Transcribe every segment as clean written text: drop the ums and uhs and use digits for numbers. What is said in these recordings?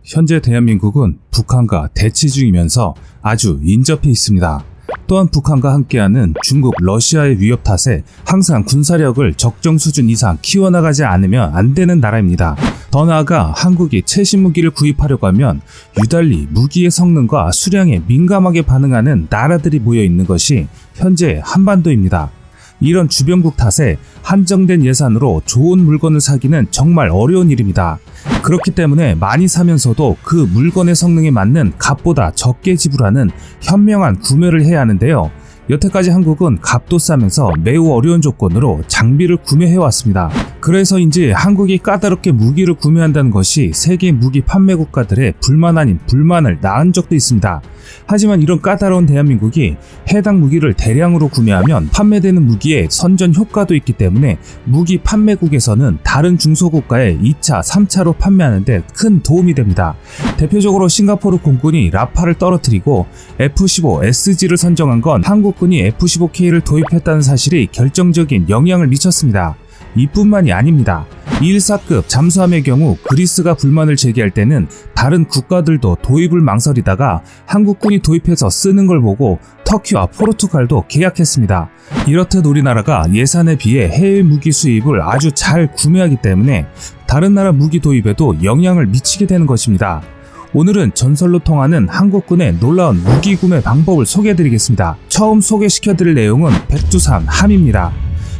현재 대한민국은 북한과 대치 중이면서 아주 인접해 있습니다. 또한 북한과 함께하는 중국, 러시아의 위협 탓에 항상 군사력을 적정 수준 이상 키워나가지 않으면 안 되는 나라입니다. 더 나아가 한국이 최신 무기를 구입하려고 하면 유달리 무기의 성능과 수량에 민감하게 반응하는 나라들이 모여 있는 것이 현재 한반도입니다. 이런 주변국 탓에 한정된 예산으로 좋은 물건을 사기는 정말 어려운 일입니다. 그렇기 때문에 많이 사면서도 그 물건의 성능에 맞는 값보다 적게 지불하는 현명한 구매를 해야 하는데요. 여태까지 한국은 값도 싸면서 매우 어려운 조건으로 장비를 구매해왔습니다. 그래서인지 한국이 까다롭게 무기를 구매한다는 것이 세계 무기 판매 국가들의 불만 아닌 불만을 낳은 적도 있습니다. 하지만 이런 까다로운 대한민국이 해당 무기를 대량으로 구매하면 판매되는 무기에 선전 효과도 있기 때문에 무기 판매국에서는 다른 중소국가에 2차, 3차로 판매하는 데 큰 도움이 됩니다. 대표적으로 싱가포르 공군이 라파를 떨어뜨리고 F-15SG를 선정한 건 한국군이 F-15K를 도입했다는 사실이 결정적인 영향을 미쳤습니다. 이뿐만이 아닙니다. 214급 잠수함의 경우 그리스가 불만을 제기할 때는 다른 국가들도 도입을 망설이다가 한국군이 도입해서 쓰는 걸 보고 터키와 포르투갈도 계약했습니다. 이렇듯 우리나라가 예산에 비해 해외 무기 수입을 아주 잘 구매하기 때문에 다른 나라 무기 도입에도 영향을 미치게 되는 것입니다. 오늘은 전설로 통하는 한국군의 놀라운 무기 구매 방법을 소개해드리겠습니다. 처음 소개시켜드릴 내용은 백두산 함입니다.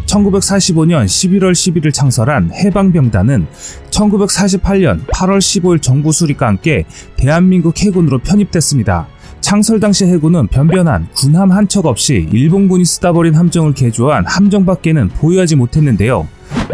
1945년 11월 11일 창설한 해방병단은 1948년 8월 15일 정부 수립과 함께 대한민국 해군으로 편입됐습니다. 창설 당시 해군은 변변한 군함 한 척 없이 일본군이 쓰다 버린 함정을 개조한 함정밖에는 보유하지 못했는데요.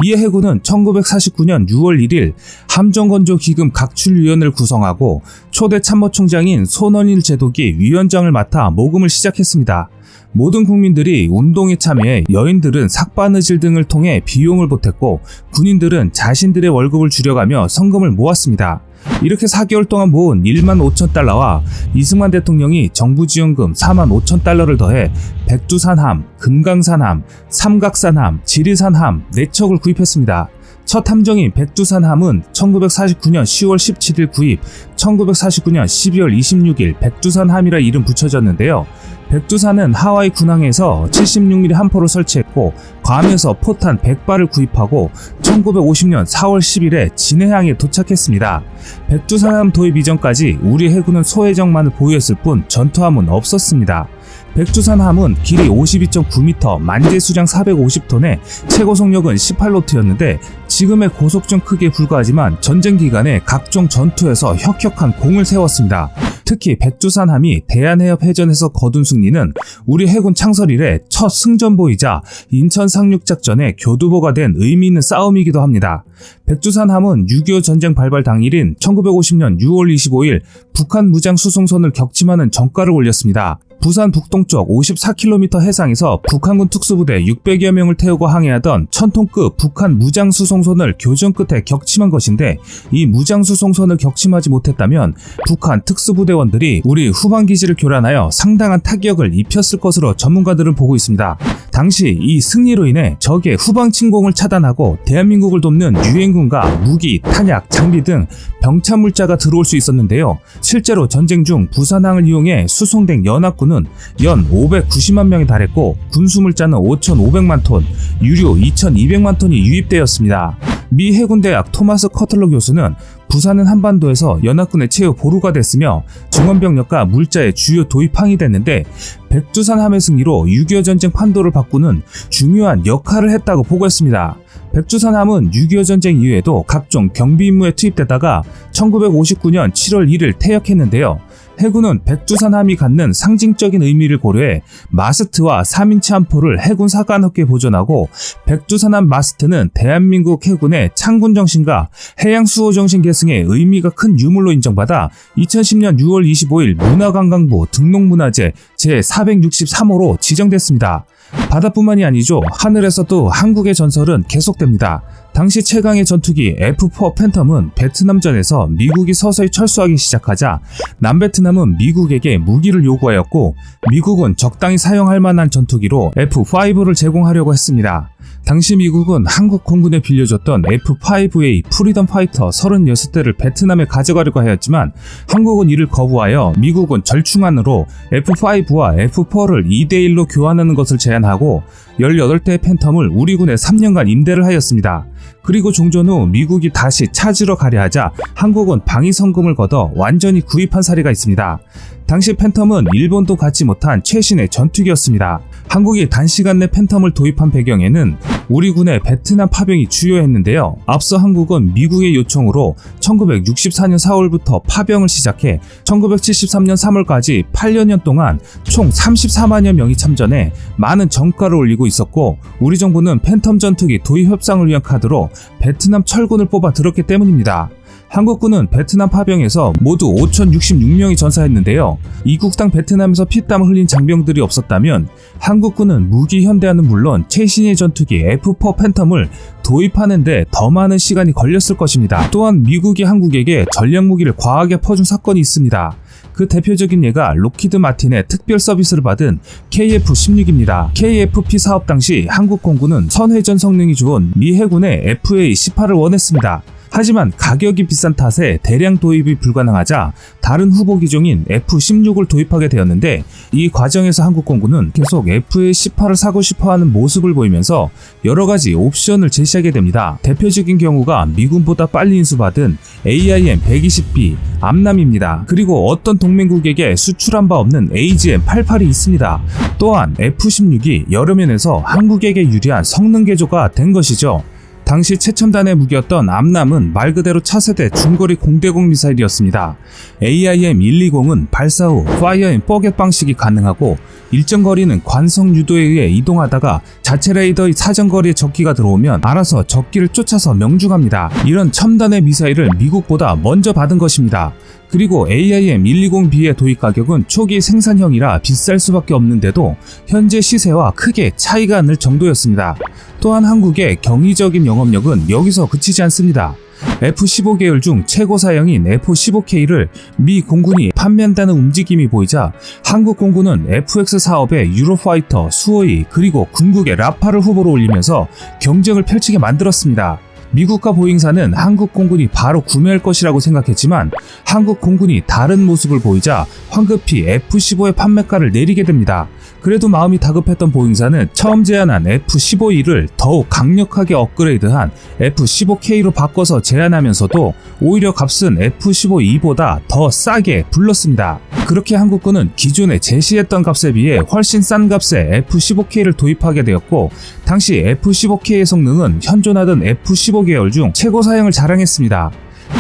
이에 해군은 1949년 6월 1일 함정건조기금 각출위원회를 구성하고 초대 참모총장인 손원일 제독이 위원장을 맡아 모금을 시작했습니다. 모든 국민들이 운동에 참여해 여인들은 삭바느질 등을 통해 비용을 보탰고 군인들은 자신들의 월급을 줄여가며 성금을 모았습니다. 이렇게 4개월 동안 모은 1만 5천 달러와 이승만 대통령이 정부지원금 4만 5천 달러를 더해 백두산함, 금강산함, 삼각산함, 지리산함 4척을 구입했습니다. 첫 함정인 백두산함은 1949년 10월 17일 구입, 1949년 12월 26일 백두산함이라 이름 붙여졌는데요. 백두산은 하와이 군항에서 76mm 함포를 설치했고 괌에서 포탄 100발을 구입하고 1950년 4월 10일에 진해항에 도착했습니다. 백두산함 도입 이전까지 우리 해군은 소해정만을 보유했을 뿐 전투함은 없었습니다. 백두산함은 길이 52.9m, 만재 수량 450톤에 최고 속력은 18노트였는데 지금의 고속정 크기에 불과하지만 전쟁 기간에 각종 전투에서 혁혁한 공을 세웠습니다. 특히 백두산함이 대한해협해전에서 거둔 승리는 우리 해군 창설 이래 첫 승전보이자 인천 상륙작전의 교두보가 된 의미 있는 싸움이기도 합니다. 백두산함은 6.25 전쟁 발발 당일인 1950년 6월 25일 북한 무장 수송선을 격침하는 전과를 올렸습니다. 부산 북동쪽 54km 해상에서 북한군 특수부대 600여 명을 태우고 항해하던 1000톤급 북한 무장수송선을 교전 끝에 격침한 것인데 이 무장수송선을 격침하지 못했다면 북한 특수부대원들이 우리 후방기지를 교란하여 상당한 타격을 입혔을 것으로 전문가들은 보고 있습니다. 당시 이 승리로 인해 적의 후방 침공을 차단하고 대한민국을 돕는 유엔군과 무기, 탄약, 장비 등 병참물자가 들어올 수 있었는데요. 실제로 전쟁 중 부산항을 이용해 수송된 연합군은 연 590만 명에 달했고 군수물자는 5,500만 톤, 유료 2,200만 톤이 유입되었습니다. 미 해군대학 토마스 커틀러 교수는 부산은 한반도에서 연합군의 최후 보루가 됐으며 증원병력과 물자의 주요 도입항이 됐는데 백두산함의 승리로 6.25 전쟁 판도를 바꾸는 중요한 역할을 했다고 보고했습니다. 백두산함은 6.25 전쟁 이후에도 각종 경비 임무에 투입되다가 1959년 7월 1일 퇴역했는데요. 해군은 백두산함이 갖는 상징적인 의미를 고려해 마스트와 3인치 함포를 해군 사관학교에 보존하고 백두산함 마스트는 대한민국 해군의 창군 정신과 해양 수호 정신 계승의 의미가 큰 유물로 인정받아 2010년 6월 25일 문화관광부 등록문화재 제463호로 지정됐습니다. 바다뿐만이 아니죠. 하늘에서도 한국의 전설은 계속됩니다. 당시 최강의 전투기 F-4 팬텀은 베트남전에서 미국이 서서히 철수하기 시작하자 남베트남은 미국에게 무기를 요구하였고, 미국은 적당히 사용할 만한 전투기로 F-5를 제공하려고 했습니다. 당시 미국은 한국 공군에 빌려줬던 F-5A 프리덤 파이터 36대를 베트남에 가져가려고 하였지만 한국은 이를 거부하여 미국은 절충안으로 F-5와 F-4를 2대1로 교환하는 것을 제안하고 18대의 팬텀을 우리 군에 3년간 임대를 하였습니다. 그리고 종전 후 미국이 다시 찾으러 가려 하자 한국은 방위 성금을 걷어 완전히 구입한 사례가 있습니다. 당시 팬텀은 일본도 갖지 못한 최신의 전투기였습니다. 한국이 단시간 내 팬텀을 도입한 배경에는 우리 군의 베트남 파병이 주요했는데요. 앞서 한국은 미국의 요청으로 1964년 4월부터 파병을 시작해 1973년 3월까지 8여년 동안 총 34만여 명이 참전해 많은 정가를 올리고 있었고, 우리 정부는 팬텀 전투기 도입 협상을 위한 카드로 베트남 철군을 뽑아 들었기 때문입니다. 한국군은 베트남 파병에서 모두 5,066명이 전사했는데요. 이국당 베트남에서 피땀을 흘린 장병들이 없었다면 한국군은 무기 현대화는 물론 최신의 전투기 F-4 팬텀을 도입하는데 더 많은 시간이 걸렸을 것입니다. 또한 미국이 한국에게 전략무기를 과하게 퍼준 사건이 있습니다. 그 대표적인 예가 록히드 마틴의 특별 서비스를 받은 KF-16입니다. KFP 사업 당시 한국 공군은 선회전 성능이 좋은 미 해군의 FA-18을 원했습니다. 하지만 가격이 비싼 탓에 대량 도입이 불가능하자 다른 후보 기종인 F-16을 도입하게 되었는데, 이 과정에서 한국 공군은 계속 FA-18을 사고 싶어하는 모습을 보이면서 여러가지 옵션을 제시하게 됩니다. 대표적인 경우가 미군보다 빨리 인수받은 AIM-120B 암람입니다. 그리고 어떤 동맹국에게 수출한 바 없는 AGM-88이 있습니다. 또한 F-16이 여러 면에서 한국에게 유리한 성능 개조가 된 것이죠. 당시 최첨단의 무기였던 암람은 말 그대로 차세대 중거리 공대공 미사일이었습니다. AIM-120은 발사 후 파이어 앤 포겟 방식이 가능하고 일정 거리는 관성 유도에 의해 이동하다가 자체 레이더의 사정거리에 적기가 들어오면 알아서 적기를 쫓아서 명중합니다. 이런 첨단의 미사일을 미국보다 먼저 받은 것입니다. 그리고 AIM-120B의 도입 가격은 초기 생산형이라 비쌀 수밖에 없는데도 현재 시세와 크게 차이가 안 날 정도였습니다. 또한 한국의 경이적인 영업력은 여기서 그치지 않습니다. F-15 계열 중 최고 사양인 F-15K를 미 공군이 판매한다는 움직임이 보이자 한국 공군은 FX 사업에 유로파이터, 수호이 그리고 궁극의 라파를 후보로 올리면서 경쟁을 펼치게 만들었습니다. 미국과 보잉사는 한국 공군이 바로 구매할 것이라고 생각했지만 한국 공군이 다른 모습을 보이자 황급히 F-15의 판매가를 내리게 됩니다. 그래도 마음이 다급했던 보잉사는 처음 제안한 F-15E를 더욱 강력하게 업그레이드한 F-15K로 바꿔서 제안하면서도 오히려 값은 F-15E보다 더 싸게 불렀습니다. 그렇게 한국군은 기존에 제시했던 값에 비해 훨씬 싼 값에 F-15K를 도입하게 되었고, 당시 F-15K의 성능은 현존하던 F-15 계열 중 최고 사양을 자랑했습니다.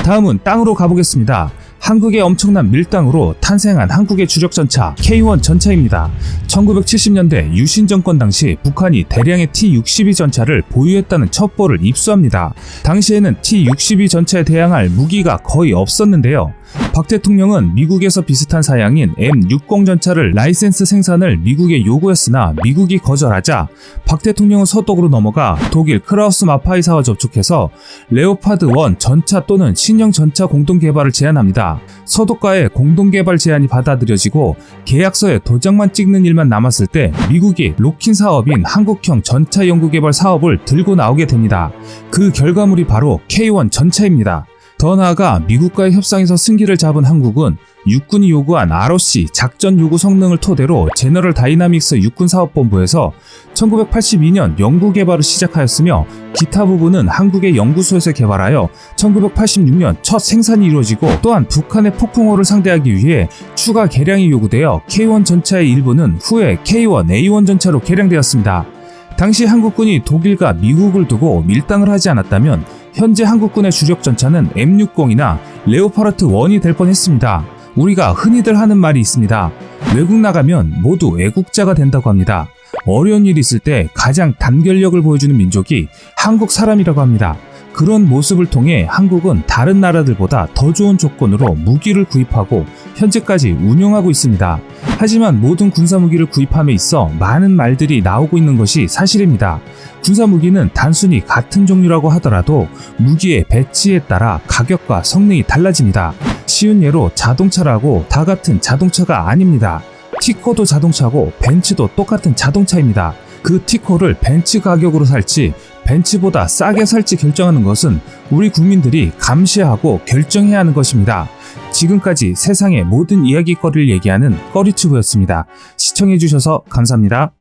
다음은 땅으로 가보겠습니다. 한국의 엄청난 밀당으로 탄생한 한국의 주력 전차 K1 전차입니다. 1970년대 유신 정권 당시 북한이 대량의 T-62 전차를 보유했다는 첩보를 입수합니다. 당시에는 T-62 전차에 대항할 무기가 거의 없었는데요. 박 대통령은 미국에서 비슷한 사양인 M60 전차를 라이센스 생산을 미국에 요구했으나 미국이 거절하자 박 대통령은 서독으로 넘어가 독일 크라우스 마파이사와 접촉해서 레오파드 1 전차 또는 신형 전차 공동 개발을 제안합니다. 서독과의 공동 개발 제안이 받아들여지고 계약서에 도장만 찍는 일만 남았을 때 미국이 로킨 사업인 한국형 전차 연구 개발 사업을 들고 나오게 됩니다. 그 결과물이 바로 K1 전차입니다. 더 나아가 미국과의 협상에서 승기를 잡은 한국은 육군이 요구한 ROC 작전 요구 성능을 토대로 제너럴 다이나믹스 육군사업본부에서 1982년 연구 개발을 시작하였으며 기타 부분은 한국의 연구소에서 개발하여 1986년 첫 생산이 이루어지고, 또한 북한의 폭풍호를 상대하기 위해 추가 개량이 요구되어 K1 전차의 일부는 후에 K1A1 전차로 개량되었습니다. 당시 한국군이 독일과 미국을 두고 밀당을 하지 않았다면 현재 한국군의 주력 전차는 M60이나 레오파르트 1이 될 뻔했습니다. 우리가 흔히들 하는 말이 있습니다. 외국 나가면 모두 애국자가 된다고 합니다. 어려운 일이 있을 때 가장 단결력을 보여주는 민족이 한국 사람이라고 합니다. 그런 모습을 통해 한국은 다른 나라들보다 더 좋은 조건으로 무기를 구입하고 현재까지 운용하고 있습니다. 하지만 모든 군사무기를 구입함에 있어 많은 말들이 나오고 있는 것이 사실입니다. 군사무기는 단순히 같은 종류라고 하더라도 무기의 배치에 따라 가격과 성능이 달라집니다. 쉬운 예로 자동차라고 다 같은 자동차가 아닙니다. 티코도 자동차고 벤츠도 똑같은 자동차입니다. 그 티코를 벤츠 가격으로 살지 벤츠보다 싸게 살지 결정하는 것은 우리 국민들이 감시하고 결정해야 하는 것입니다. 지금까지 세상의 모든 이야기거리를 얘기하는 꺼리튜브였습니다. 시청해주셔서 감사합니다.